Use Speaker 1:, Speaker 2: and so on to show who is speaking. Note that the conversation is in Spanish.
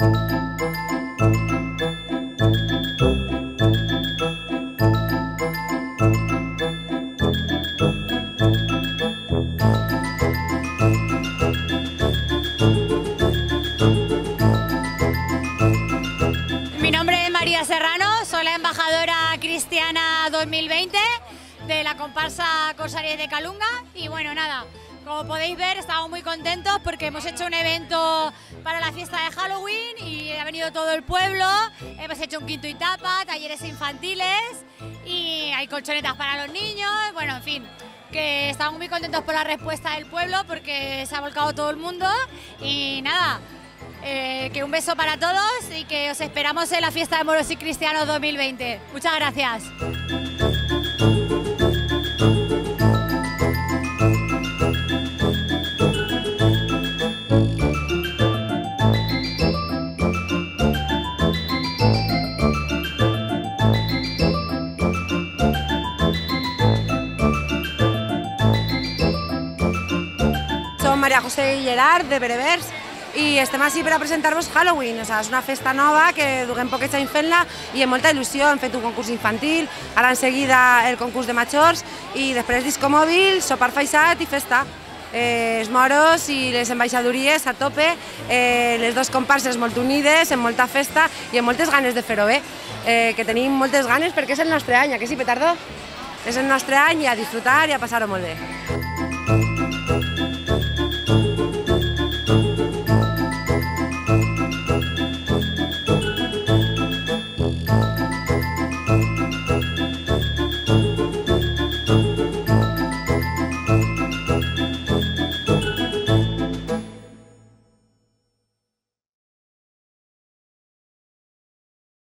Speaker 1: Mi nombre es María Serrano, soy la embajadora cristiana 2020 de la comparsa Corsaries de Calunga y bueno, nada, como podéis ver estamos muy contentos porque hemos hecho un evento para la fiesta de Halloween y ha venido todo el pueblo, hemos hecho un quinto y tapa, talleres infantiles y hay colchonetas para los niños, bueno, en fin, que estamos muy contentos por la respuesta del pueblo porque se ha volcado todo el mundo y nada, que un beso para todos y que os esperamos en la fiesta de Moros y Cristianos 2020. Muchas gracias.
Speaker 2: Soc Maria José Gerard, de Berebers, i estem així per a presentar-vos Halloween. És una festa nova que duguem poquets anys fent-la i amb molta il·lusió. Hem fet un concurs infantil, ara en seguida el concurs de majors i després disco mòbil, sopar faisat i festa. Els moros i les embaixadories a tope, les dues comparses molt unides, amb molta festa i amb moltes ganes de fer-ho bé. Que tenim moltes ganes perquè és el nostre any, que sí, Petardo? És el nostre any i a disfrutar i a passar-ho molt bé.